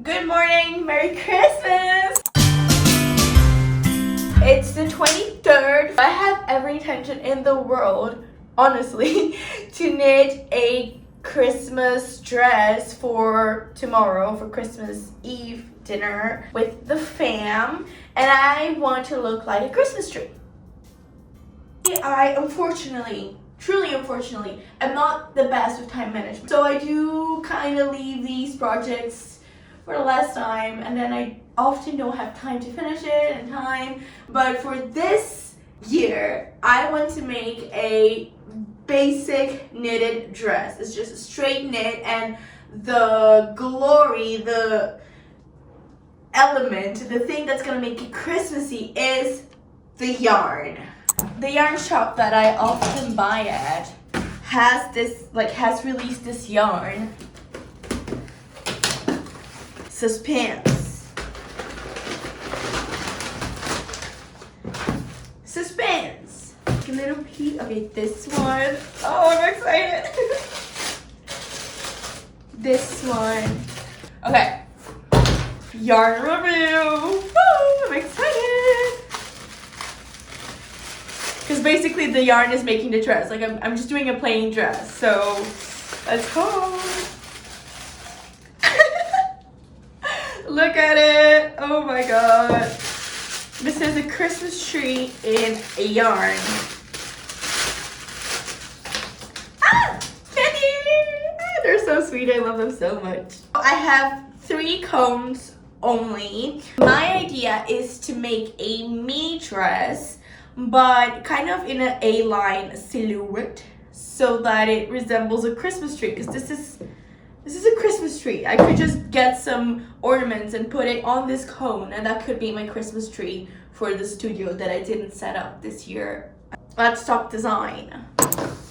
Good morning, Merry Christmas! It's the 23rd. I have every intention in the world, honestly, to knit a Christmas dress for tomorrow, for Christmas Eve dinner with the fam, and I want to look like a Christmas tree. I truly unfortunately, am not the best with time management. So I do kind of leave these projects for the last time, and then I often don't have time to finish it in time. But for this year, I want to make a basic knitted dress. It's just a straight knit, and the glory, the element, the thing that's gonna make it Christmassy is the yarn. The yarn shop that I often buy at has released this yarn. Suspense. A little piece. Okay, this one. Oh, I'm excited. This one. Okay. Yarn review. Woo, I'm excited. Because basically the yarn is making the dress. Like I'm just doing a plain dress. So let's go. Look at it. Oh my god. This is a Christmas tree in a yarn. Ah! Candy! They're so sweet. I love them so much. I have 3 combs only. My idea is to make a mini dress, but kind of in an A-line silhouette, so that it resembles a Christmas tree, because this is a Christmas tree. I could just get some ornaments and put it on this cone, and that could be my Christmas tree for the studio that I didn't set up this year at Stock Design.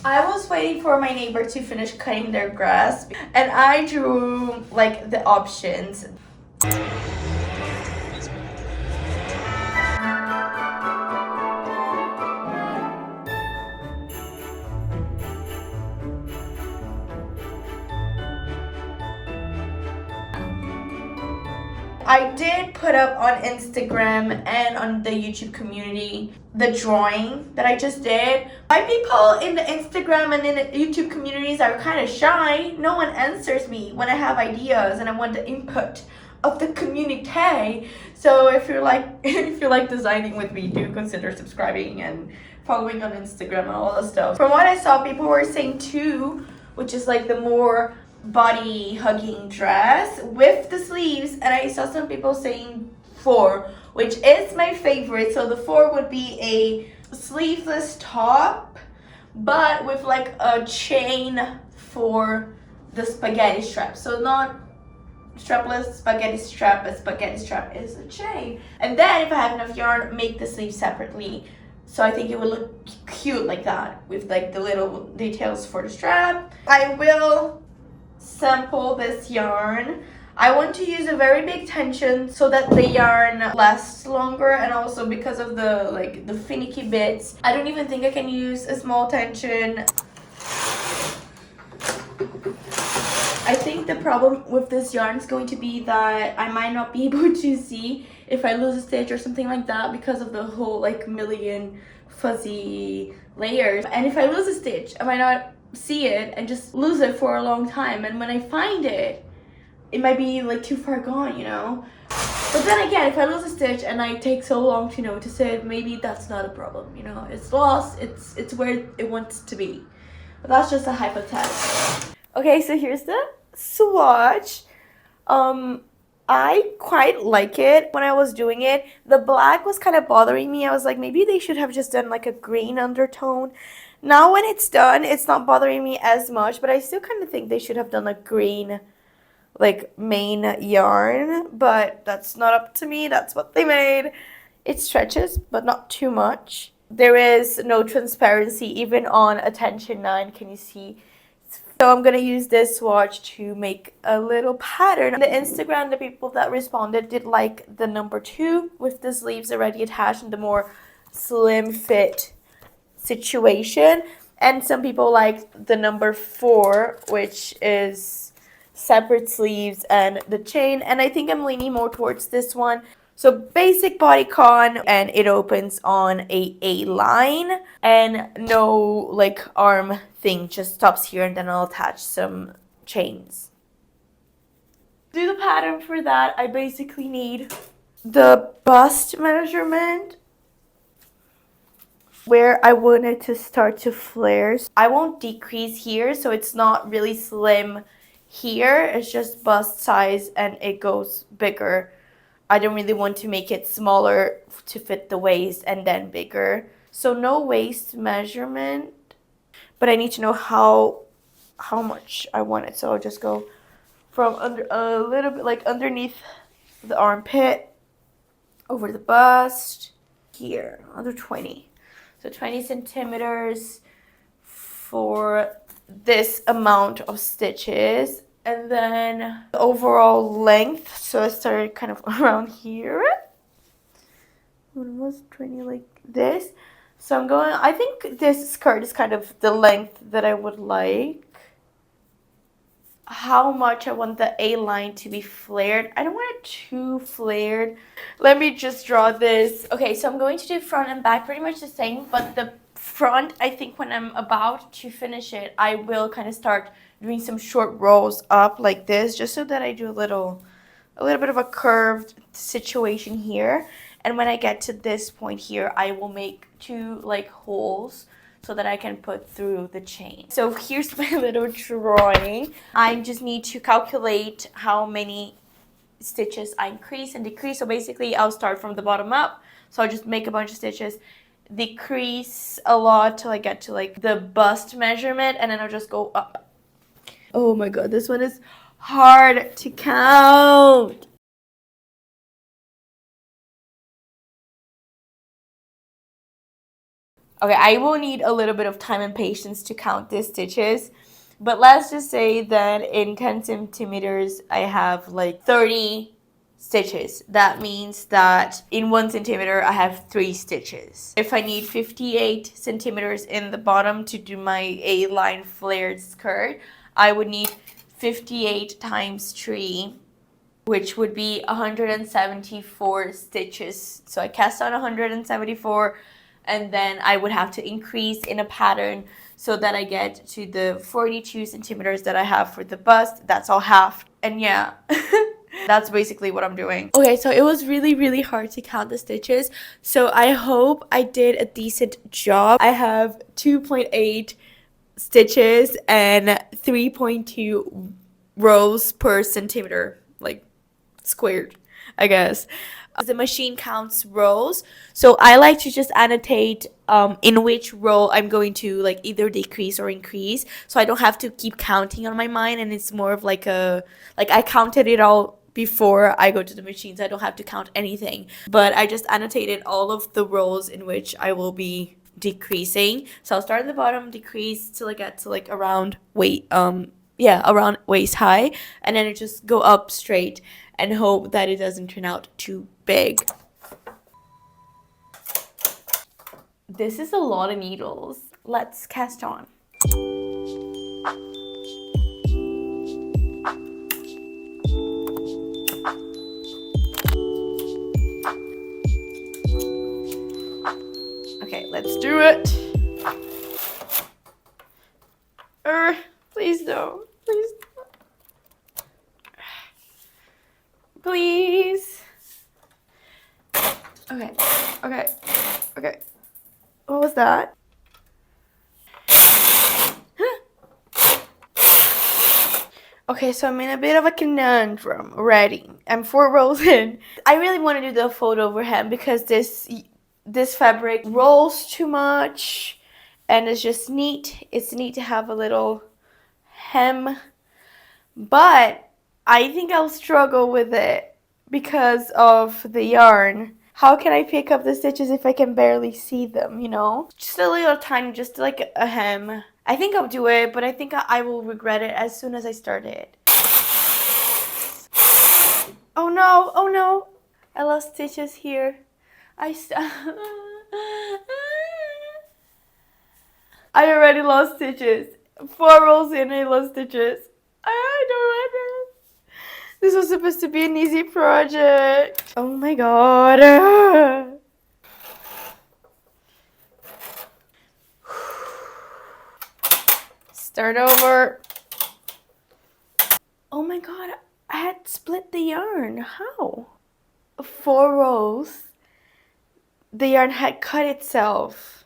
I was waiting for my neighbor to finish cutting their grass, and I drew like the options. I did put up on Instagram and on the YouTube community the drawing that I just did. My people in the Instagram and in the YouTube communities are kind of shy. No one answers me when I have ideas and I want the input of the community. So if you like designing with me, do consider subscribing and following on Instagram and all that stuff. From what I saw, people were saying 2, which is like the more body hugging dress with the sleeves, and I saw some people saying 4, which is my favorite. So the 4 would be a sleeveless top, but with like a chain for the spaghetti strap. So not strapless spaghetti strap, but spaghetti strap is a chain. And then if I have enough yarn, make the sleeves separately. So I think it would look cute like that, with like the little details for the strap. I will sample this yarn. I want to use a very big tension so that the yarn lasts longer, and also because of the finicky bits, I don't even think I can use a small tension. I think the problem with this yarn is going to be that I might not be able to see if I lose a stitch or something like that, because of the whole like million fuzzy layers. And if I lose a stitch, I might not see it and just lose it for a long time, and when I find it, it might be like too far gone, you know. But then again, if I lose a stitch and I take so long to notice it, maybe that's not a problem, you know. It's lost, it's where it wants to be. But that's just a hypothetical. Okay, so here's the swatch. I quite like it. When I was doing it, the black was kind of bothering me. I was like, maybe they should have just done like a green undertone. Now when it's done, it's not bothering me as much, but I still kind of think they should have done a green like main yarn, but that's not up to me. That's what they made. It stretches, but not too much. There is no transparency even on Attention 9. Can you see? So I'm gonna use this swatch to make a little pattern. On the Instagram, the people that responded did like the number 2 with the sleeves already attached and the more slim fit situation, and some people like the number 4, which is separate sleeves and the chain, and I think I'm leaning more towards this one. So basic bodycon, and it opens on a line, and no like arm thing, just stops here, and then I'll attach some chains. To do the pattern for that, I basically need the bust measurement where I want it to start to flare. I won't decrease here, so it's not really slim here. It's just bust size and it goes bigger. I don't really want to make it smaller to fit the waist and then bigger. So no waist measurement, but I need to know how much I want it. So I'll just go from under a little bit, like underneath the armpit, over the bust, here, under 20. So 20 centimeters for this amount of stitches. And then the overall length, so I started kind of around here. Almost 20 like this. So I'm going, I think this skirt is kind of the length that I would like. How much I want the A-line to be flared. I don't want it too flared. Let me just draw this. Okay, so I'm going to do front and back pretty much the same, but the front, I think when I'm about to finish it, I will kind of start doing some short rolls up like this, just so that I do a little bit of a curved situation here. And when I get to this point here, I will make two like holes so that I can put through the chain. So here's my little drawing. I just need to calculate how many stitches I increase and decrease. So basically I'll start from the bottom up. So I'll just make a bunch of stitches, decrease a lot till I get to like the bust measurement, and then I'll just go up. Oh my god, this one is hard to count. Okay, I will need a little bit of time and patience to count these stitches, but let's just say that in 10 centimeters, I have like 30 stitches. That means that in 1 centimeter, I have 3 stitches. If I need 58 centimeters in the bottom to do my A-line flared skirt, I would need 58 times 3, which would be 174 stitches. So I cast on 174, and then I would have to increase in a pattern so that I get to the 42 centimeters that I have for the bust. That's all half. And yeah, that's basically what I'm doing. Okay, so it was really, really hard to count the stitches. So I hope I did a decent job. I have 2.8 stitches and 3.2 rows per centimeter, like squared, I guess. The machine counts rows, so I like to just annotate in which row I'm going to like either decrease or increase, so I don't have to keep counting on my mind, and it's more of like I counted it all before I go to the machine, so I don't have to count anything, but I just annotated all of the rows in which I will be decreasing. So I'll start at the bottom, decrease till I get to like around around waist high, and then it just go up straight and hope that it doesn't turn out too big. This is a lot of needles. Let's cast on. Okay, let's do it. Please don't. Please don't. Please. Okay. What was that? Okay, so I'm in a bit of a conundrum already. I'm 4 rows in. I really want to do the fold over hem because this fabric rolls too much and it's just neat. It's neat to have a little hem, but I think I'll struggle with it because of the yarn. How can I pick up the stitches if I can barely see them, you know? Just a little tiny, just like a hem. I think I'll do it, but I think I will regret it as soon as I start it. Oh no, I lost stitches here. I already lost stitches. 4 rolls in, I lost stitches. I don't know. This was supposed to be an easy project. Oh my god. Start over. Oh my god, I had split the yarn. How? 4 rows. The yarn had cut itself.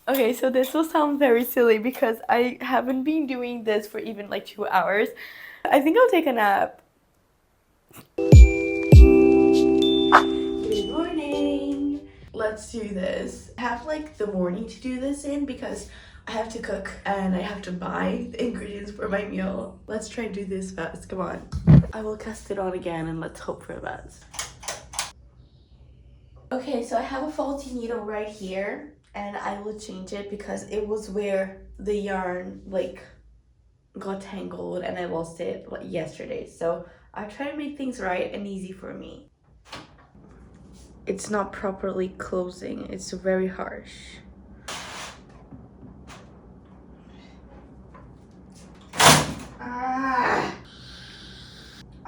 Okay, so this will sound very silly because I haven't been doing this for even like 2 hours. I think I'll take a nap. Good morning. Let's do this. I have like the morning to do this in because I have to cook and I have to buy the ingredients for my meal. Let's try and do this fast. Come on. I will cast it on again and let's hope for the best. Okay, so I have a faulty needle right here and I will change it because it was where the yarn like got tangled and I lost it like yesterday. So I try to make things right and easy for me. It's not properly closing. It's very harsh.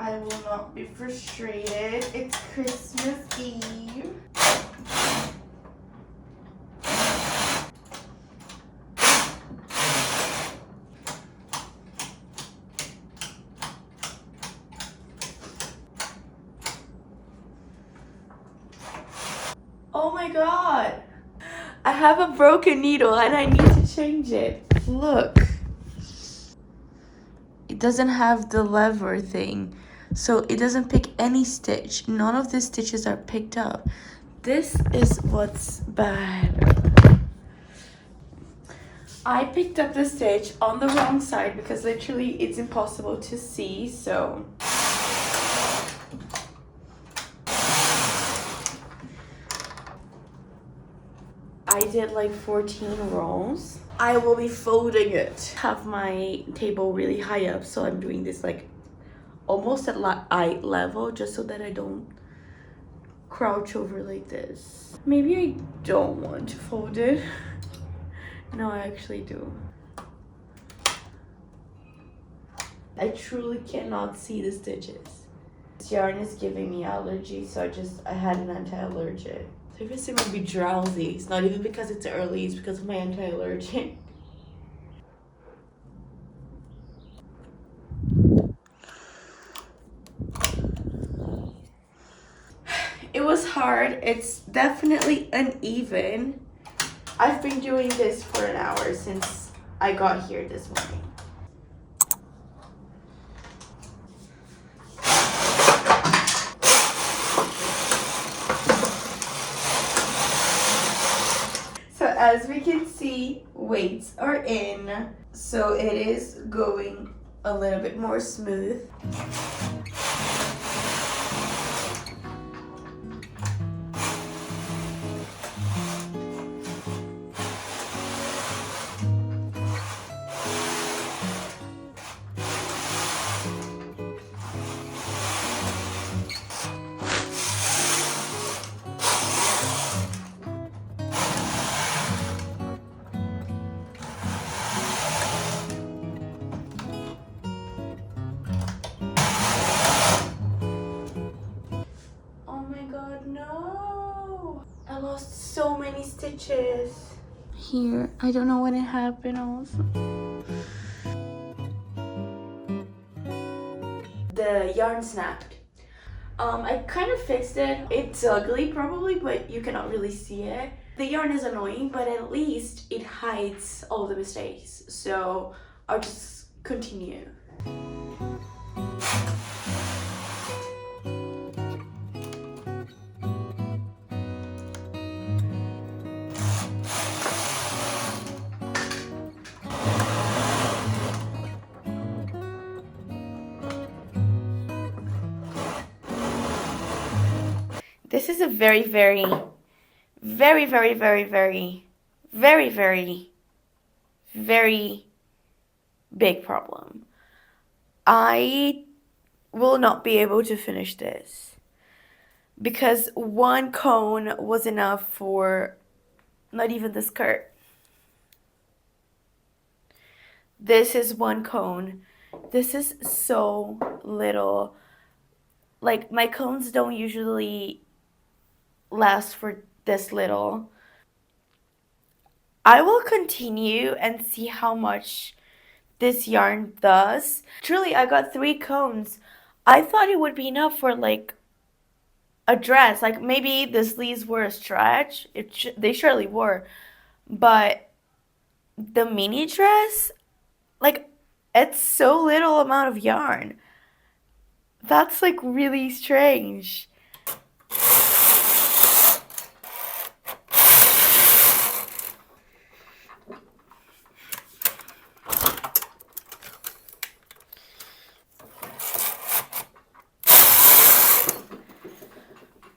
I will not be frustrated. It's Christmas Eve. Oh my god! I have a broken needle and I need to change it. Look. It doesn't have the lever thing, so it doesn't pick any stitch. None of the stitches are picked up. This is what's bad. I picked up the stitch on the wrong side because literally it's impossible to see, so I did like 14 rows. I will be folding it. Have my table really high up, so I'm doing this like almost at eye level just so that I don't crouch over like this. Maybe I don't want to fold it. No, I actually do. I truly cannot see the stitches. This yarn is giving me allergy, so I had an anti-allergic. So if I seem to be drowsy, it's not even because it's early, it's because of my anti-allergic. It was hard. It's definitely uneven. I've been doing this for an hour since I got here this morning. So as we can see, weights are in, so it is going a little bit more smooth. No, I lost so many stitches here. I don't know when it happened also. The yarn snapped. I kind of fixed it. It's ugly probably, but you cannot really see it. The yarn is annoying, but at least it hides all the mistakes. So I'll just continue. This is a very, very, very, very, very, very, very, very, very big problem. I will not be able to finish this because one cone was enough for Not even the skirt. This is one cone. This is so little. Like, my cones don't usually last for this little. I will continue and see how much this yarn does. Truly, I got 3 cones. I thought it would be enough for like a dress. Like maybe the sleeves were a stretch. They surely were. But the mini dress, like, it's so little amount of yarn. That's like really strange.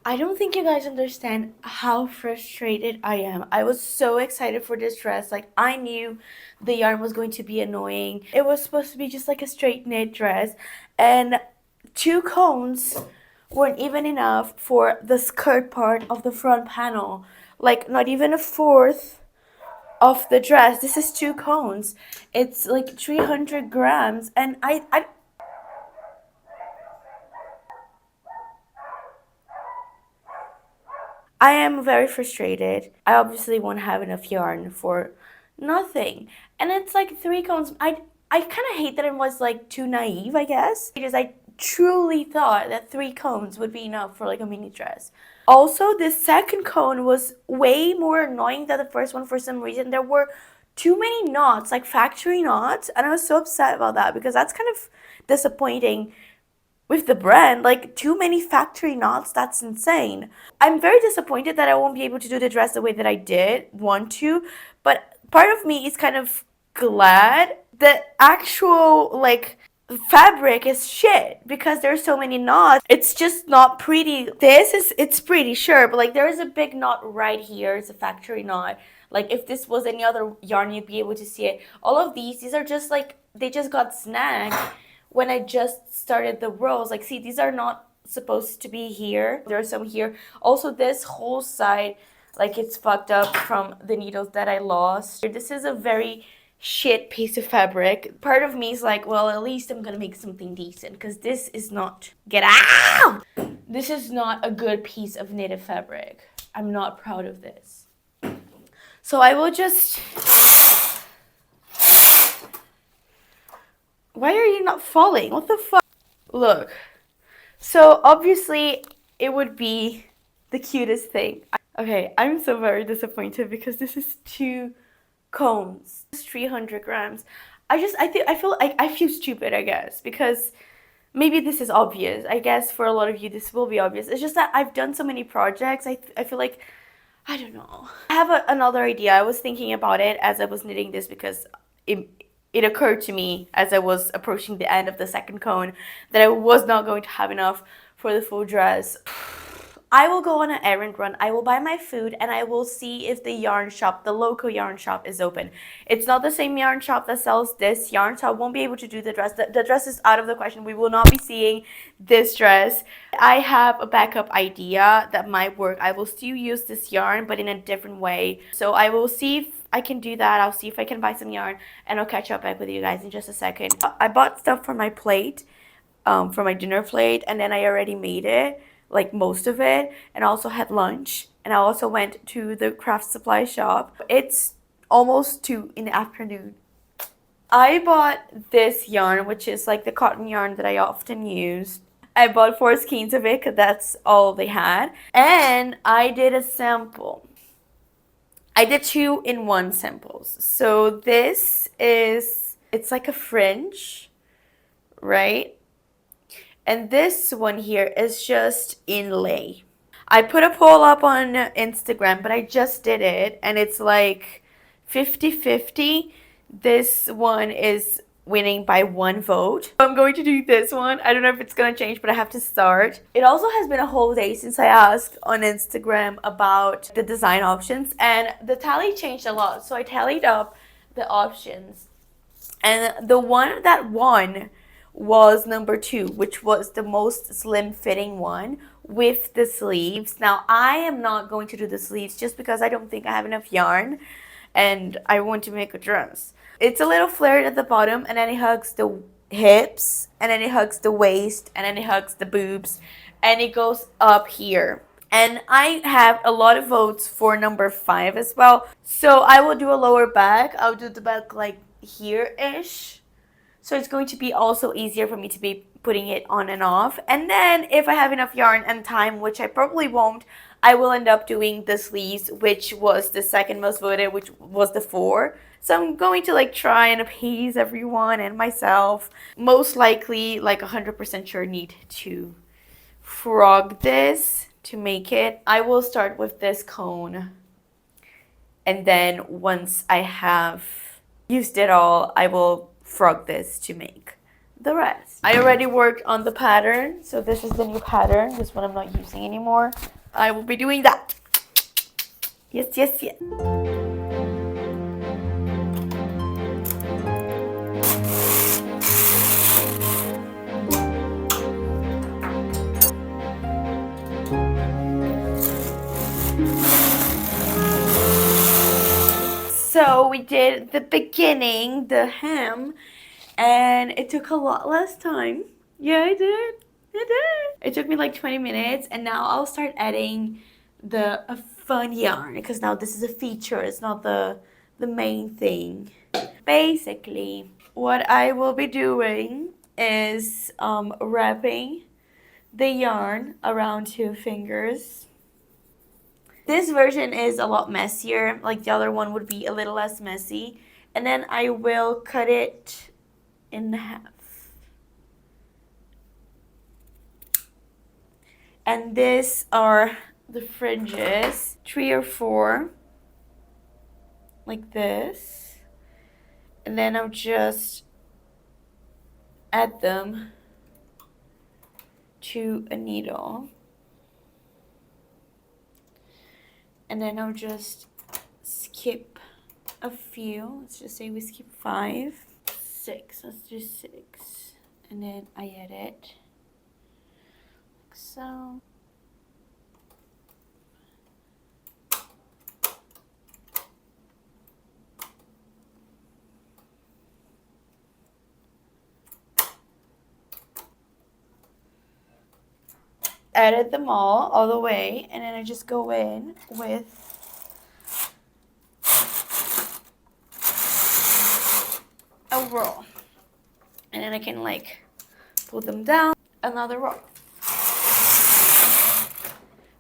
I don't think you guys understand how frustrated I am. I was so excited for this dress. Like, I knew the yarn was going to be annoying. It was supposed to be just like a straight knit dress. And 2 cones weren't even enough for the skirt part of the front panel. Like, not even a fourth of the dress. This is 2 cones. It's like 300 grams. And I am very frustrated. I obviously won't have enough yarn for nothing. And it's like 3 cones. I kind of hate that I was like too naive, I guess. Because I truly thought that 3 cones would be enough for like a mini dress. Also, this second cone was way more annoying than the first one for some reason. There were too many knots, like factory knots. And I was so upset about that because that's kind of disappointing with the brand. Like, too many factory knots, that's insane. I'm very disappointed that I won't be able to do the dress the way that I did want to, but part of me is kind of glad. The actual like fabric is shit because there's so many knots. It's just not pretty. It's pretty, sure, but like there is a big knot right here. It's a factory knot. Like, if this was any other yarn, you'd be able to see it. All of these are just like, they just got snagged when I just started the rows. Like, see, these are not supposed to be here. There are some here. Also, this whole side, like, it's fucked up from the needles that I lost. This is a very shit piece of fabric. Part of me is like, well, at least I'm gonna make something decent because this is not, get out! This is not a good piece of knitted fabric. I'm not proud of this. So I will just... Why are you not falling? What the fuck? Look. So obviously it would be the cutest thing. Okay, I'm so very disappointed because this is 2 cones. It's 300 grams. I feel stupid, I guess, because maybe this is obvious. I guess for a lot of you this will be obvious. It's just that I've done so many projects. I feel like, I don't know. I have another idea. I was thinking about it as I was knitting this because it occurred to me as I was approaching the end of the second cone that I was not going to have enough for the full dress. I will go on an errand run. I will buy my food and I will see if the yarn shop, the local yarn shop, is open. It's not the same yarn shop that sells this yarn, so I won't be able to do the dress. The dress is out of the question. We will not be seeing this dress. I have a backup idea that might work. I will still use this yarn, but in a different way. So I will see if I can do that. I'll see if I can buy some yarn and I'll catch up back with you guys in just a second. I bought stuff for my plate, for my dinner plate, and then I already made it, like most of it, and I also had lunch, and I also went to the craft supply shop. It's almost 2 in the afternoon. I bought this yarn, which is like the cotton yarn that I often use. I bought 4 skeins of it because that's all they had, and I did a sample. I did 2-in-1 samples. So this is, it's like a fringe, right? And this one here is just inlay. I put a poll up on Instagram, but I just did it, and it's like 50-50. This one is winning by 1 vote. I'm going to do this one. I don't know if it's gonna change, but I have to start. It also has been a whole day since I asked on Instagram about the design options, and the tally changed a lot. So I tallied up the options, and the one that won was number 2, which was the most slim fitting one with the sleeves. Now, I am not going to do the sleeves just because I don't think I have enough yarn and I want to make a dress. It's a little flared at the bottom, and then it hugs the hips, and then it hugs the waist, and then it hugs the boobs, and it goes up here. And I have a lot of votes for number 5 as well. So I will do a lower back. I'll do the back like here-ish. So it's going to be also easier for me to be putting it on and off. And then if I have enough yarn and time, which I probably won't, I will end up doing the sleeves, which was the second most voted, which was the 4. So I'm going to like try and appease everyone and myself. Most likely, like 100% sure, need to frog this to make it. I will start with this cone. And then once I have used it all, I will frog this to make the rest. I already worked on the pattern, so this is the new pattern. This one I'm not using anymore. I will be doing that. Yes, yes, yes. So we did the beginning, the hem, and it took a lot less time. Yeah, it did. It did. It took me like 20 minutes, and now I'll start adding the fun yarn, because now this is a feature. It's not the main thing. Basically, what I will be doing is wrapping the yarn around 2 fingers. This version is a lot messier, like the other one would be a little less messy. And then I will cut it in half. And these are the fringes, 3 or 4, like this. And then I'll just add them to a needle. And then I'll just skip a few. Let's just say we skip 5, 6. Let's do 6. And then I add it like so. Added them all the way, and then I just go in with a roll, and then I can like pull them down, another roll.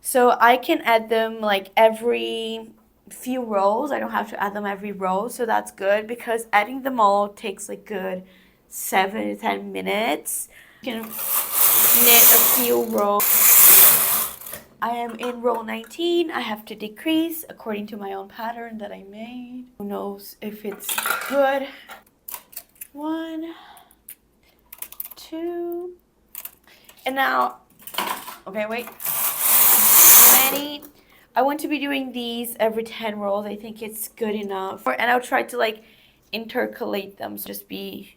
So I can add them like every few rolls. I don't have to add them every row, so that's good, because adding them all takes like good 7 to 10 minutes. You can knit a few rows. I am in row 19. I have to decrease according to my own pattern that I made. Who knows if it's good? 1, 2, and now, okay, wait. Many. I want to be doing these every 10 rolls. I think it's good enough. And I'll try to like intercalate them. So just be,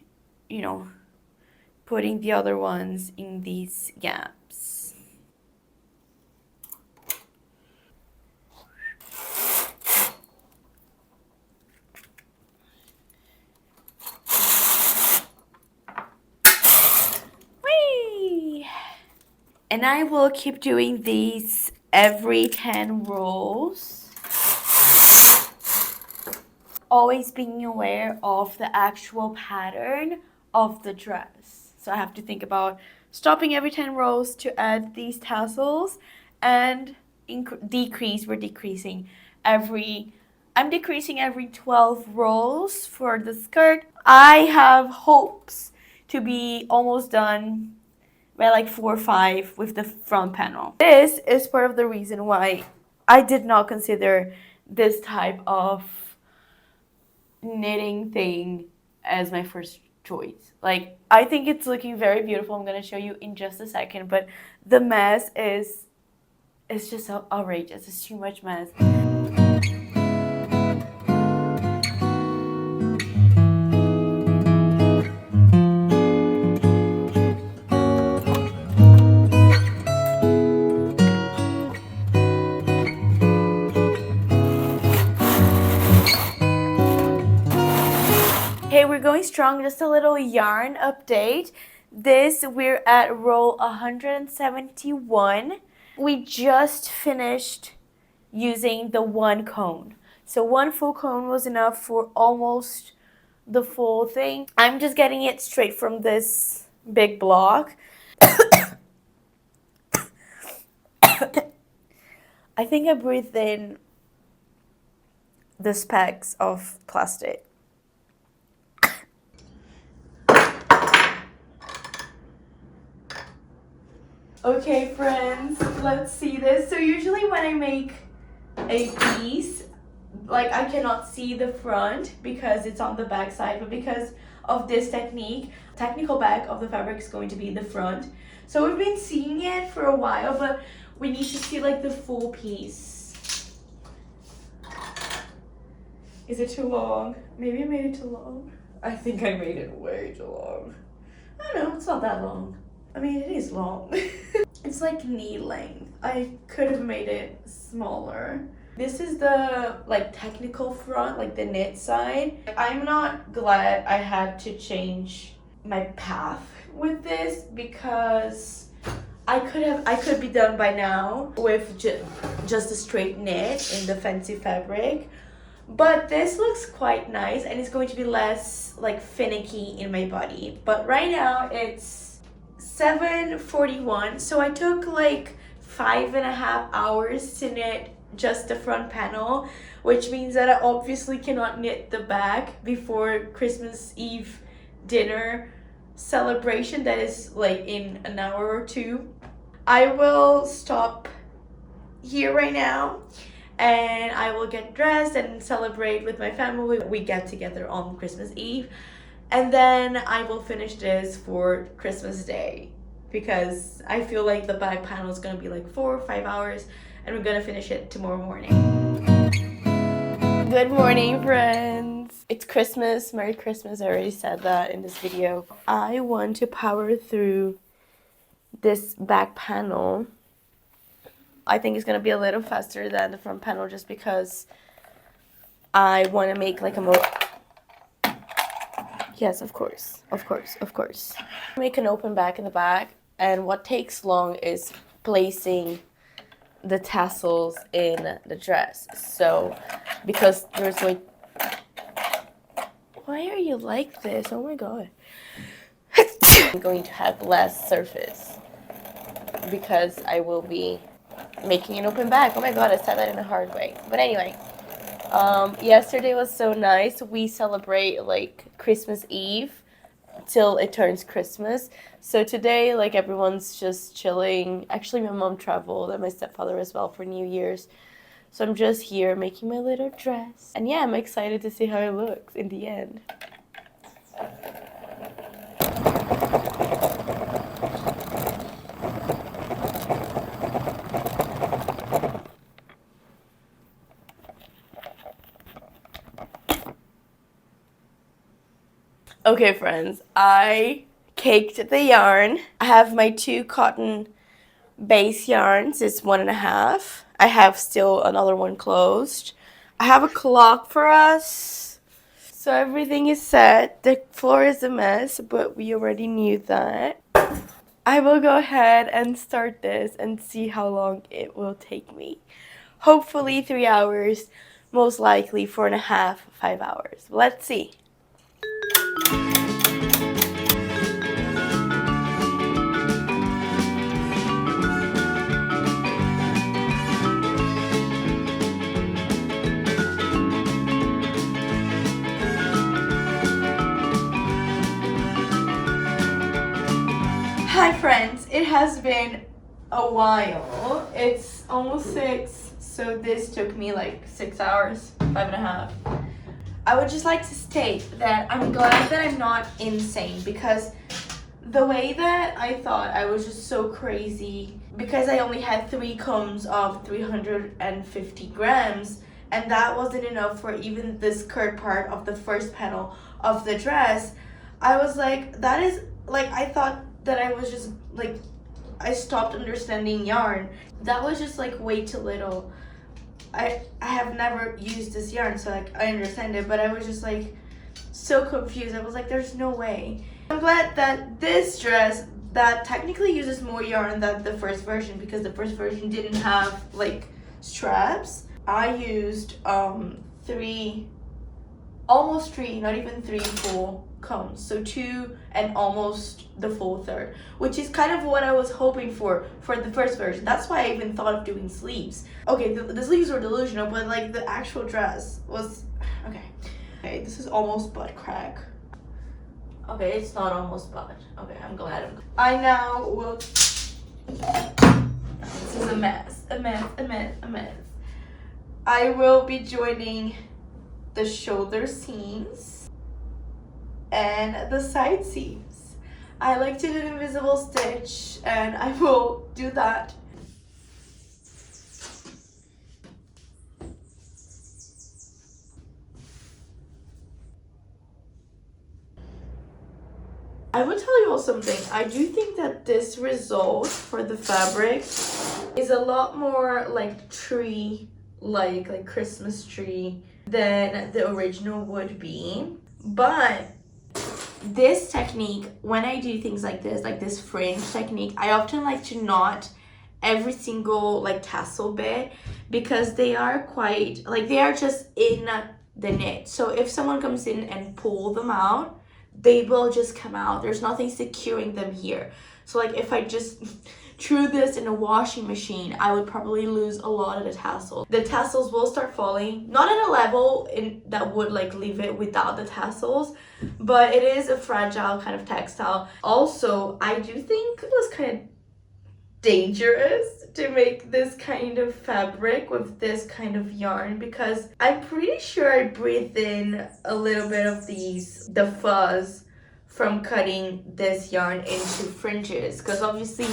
you know, putting the other ones in these gaps. Whee! And I will keep doing these every 10 rolls. Always being aware of the actual pattern of the dress. So I have to think about stopping every 10 rows to add these tassels and decrease. We're decreasing I'm decreasing every 12 rolls for the skirt. I have hopes to be almost done by like 4 or 5 with the front panel. This is part of the reason why I did not consider this type of knitting thing as my first choice. Like, I think it's looking very beautiful. I'm going to show you in just a second, but the mess is just so outrageous. It's too much mess. we're going strong. Just a little yarn update. We're at roll 171. We just finished using the one cone. So one full cone was enough for almost the full thing. I'm just getting it straight from this big block. I think I breathed in the specks of plastic. Okay, friends, let's see this. So usually when I make a piece, like I cannot see the front because it's on the back side, but because of this technical back of the fabric is going to be the front. So we've been seeing it for a while, but we need to see like the full piece. Is it too long? Maybe I made it too long. I think I made it way too long. I don't know, it's not that long. I mean, it is long. It's like knee length. I could have made it smaller. This is the like technical front, like the knit side. I'm not glad I had to change my path with this because I could be done by now with just a straight knit in the fancy fabric. But this looks quite nice and it's going to be less like finicky in my body. But right now it's 7:41, so I took like 5.5 hours to knit just the front panel, which means that I obviously cannot knit the back before Christmas Eve dinner celebration that is like in an hour or two. I will stop here right now and I will get dressed and celebrate with my family. We get together on Christmas Eve. And then I will finish this for Christmas Day because I feel like the back panel is going to be like 4 or 5 hours and we're going to finish it tomorrow morning. Good morning, friends. It's Christmas. Merry Christmas. I already said that in this video. I want to power through this back panel. I think it's going to be a little faster than the front panel just because I want to make like a more... Yes, of course. Make an open back in the back, and what takes long is placing the tassels in the dress. So, because there's like... Why are you like this? Oh my god. I'm going to have less surface because I will be making an open back. Oh my god, I said that in a hard way. But anyway. Yesterday was so nice. We celebrate like Christmas Eve till it turns Christmas. So today, like everyone's just chilling. Actually, my mom traveled and my stepfather as well for New Year's. So I'm just here making my little dress. And yeah, I'm excited to see how it looks in the end. Okay, friends, I caked the yarn. I have my 2 cotton base yarns. It's 1.5. I have still another one closed. I have a clock for us. So everything is set. The floor is a mess, but we already knew that. I will go ahead and start this and see how long it will take me. Hopefully 3 hours, most likely 4.5, 5 hours. Let's see. Hi friends, it has been a while. It's almost 6, so this took me like 6 hours, 5.5. I would just like to state that I'm glad that I'm not insane because the way that I thought I was just so crazy because I only had 3 combs of 350 grams and that wasn't enough for even the skirt part of the first panel of the dress. I was like, that is like, I thought that I was just like, I stopped understanding yarn. That was just like way too little. I have never used this yarn, so like I understand it, but I was just like, so confused. I was like, there's no way. I'm glad that this dress that technically uses more yarn than the first version, because the first version didn't have like straps. I used almost three, not even three full combs. So 2 and almost the full third, which is kind of what I was hoping for the first version. That's why I even thought of doing sleeves. Okay, the sleeves were delusional, but like the actual dress was okay. Okay, this is almost butt crack. Okay, it's not almost butt. Okay, I'm glad. I now will. This is a mess. A mess. I will be joining the shoulder seams and the side seams. I like to do an invisible stitch, and I will do that. I will tell you all something. I do think that this result for the fabric is a lot more like tree, like Christmas tree, than the original would be. But this technique, when I do things like this fringe technique, I often like to knot every single like tassel bit, because they are quite like, they are just in the knit. So if someone comes in and pull them out, they will just come out. There's nothing securing them here. So like if I just threw this in a washing machine, I would probably lose a lot of the tassels. The tassels will start falling, not at a level that would like leave it without the tassels, but it is a fragile kind of textile. Also, I do think it was kind of dangerous to make this kind of fabric with this kind of yarn, because I'm pretty sure I breathed in a little bit of the fuzz from cutting this yarn into fringes, because obviously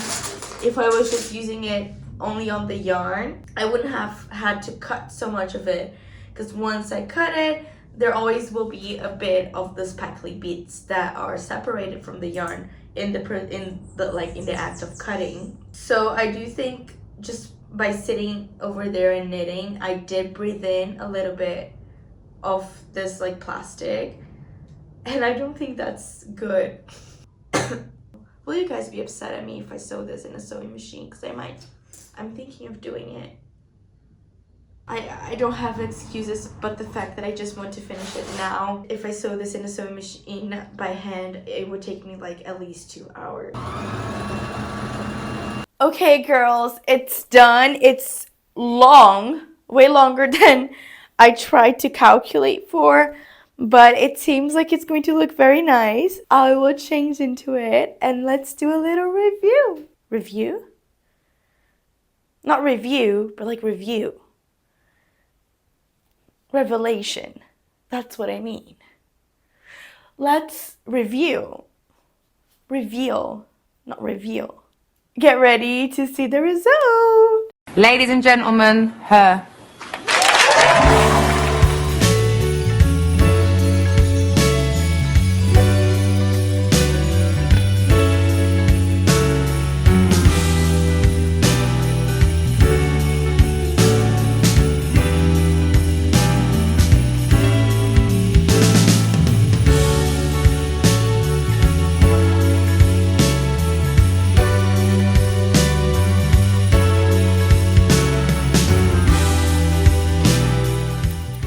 if I was just using it only on the yarn, I wouldn't have had to cut so much of it, because once I cut it, there always will be a bit of the spackly bits that are separated from the yarn in the act of cutting. So I do think just by sitting over there and knitting, I did breathe in a little bit of this like plastic, and I don't think that's good. Will you guys be upset at me if I sew this in a sewing machine? Because I might. I'm thinking of doing it. I don't have excuses but the fact that I just want to finish it now. If I sew this in a sewing machine by hand, it would take me like at least 2 hours. Okay, girls, it's done. It's long, way longer than I tried to calculate for, but it seems like it's going to look very nice. I will change into it and let's do a little review. Review? Not review, but like review. Revelation. That's what I mean. Let's review. Reveal, not reveal. Get ready to see the result. Ladies and gentlemen, her.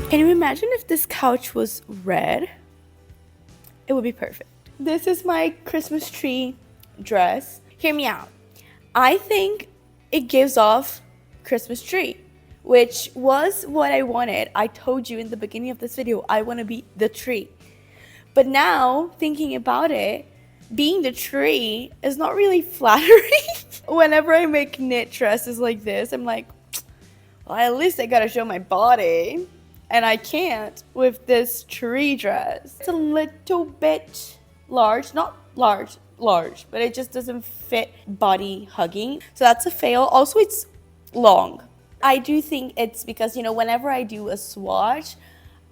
Can you imagine if this couch was red? It would be perfect. This is my Christmas tree dress. Hear me out. I think it gives off Christmas tree, which was what I wanted. I told you in the beginning of this video, I want to be the tree. But now, thinking about it, being the tree is not really flattering. Whenever I make knit dresses like this, I'm like, well, at least I gotta show my body. And I can't with this tree dress. It's a little bit large, not large, but it just doesn't fit body hugging. So that's a fail. Also, it's long. I do think it's because, whenever I do a swatch,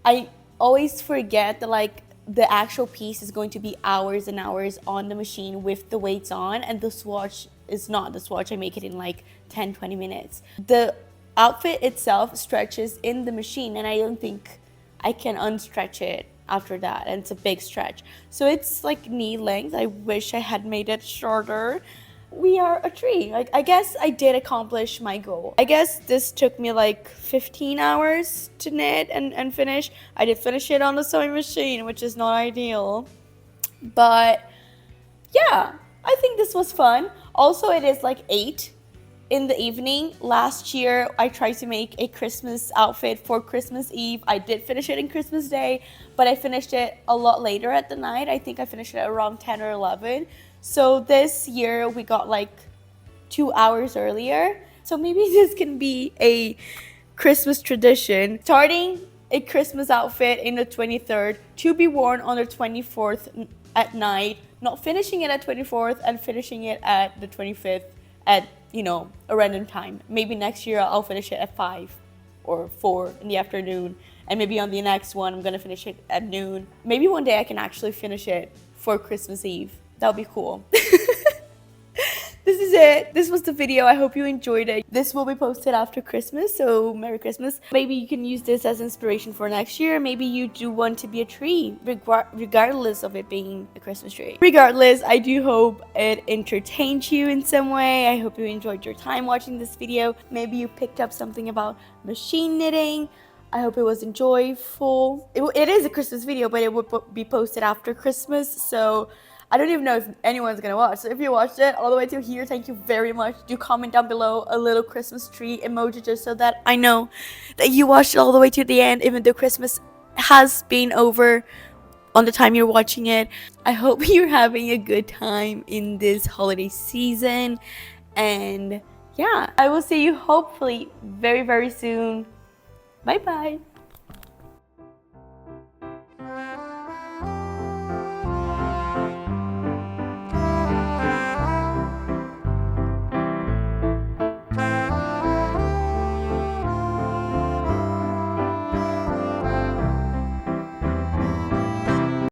I always forget that like the actual piece is going to be hours and hours on the machine with the weights on, and the swatch is not the swatch. I make it in like 10-20 minutes. The outfit itself stretches in the machine, and I don't think I can unstretch it after that, and it's a big stretch. So it's like knee length. I wish I had made it shorter. We are a tree. Like, I guess I did accomplish my goal. I guess this took me like 15 hours to knit and finish. I did finish it on the sewing machine, which is not ideal. But yeah, I think this was fun. Also, it is like 8 in the evening. Last year, I tried to make a Christmas outfit for Christmas Eve. I did finish it in Christmas Day, but I finished it a lot later at the night. I think I finished it around 10 or 11. So this year we got like 2 hours earlier. So maybe this can be a Christmas tradition. Starting a Christmas outfit in the 23rd to be worn on the 24th at night, not finishing it at 24th and finishing it at the 25th at, a random time. Maybe next year I'll finish it at 5 or 4 in the afternoon. And maybe on the next one I'm gonna finish it at noon. Maybe one day I can actually finish it for Christmas Eve. That would be cool. This is it. This was the video. I hope you enjoyed it. This will be posted after Christmas, so Merry Christmas. Maybe you can use this as inspiration for next year. Maybe you do want to be a tree, regardless of it being a Christmas tree. Regardless, I do hope it entertained you in some way. I hope you enjoyed your time watching this video. Maybe you picked up something about machine knitting. I hope it was enjoyable. It is a Christmas video, but it would be posted after Christmas, so I don't even know if anyone's gonna watch. So if you watched it all the way to here, thank you very much. Do comment down below a little Christmas tree emoji just so that I know that you watched it all the way to the end, even though Christmas has been over on the time you're watching it. I hope you're having a good time in this holiday season. And yeah, I will see you hopefully very, very soon. Bye bye.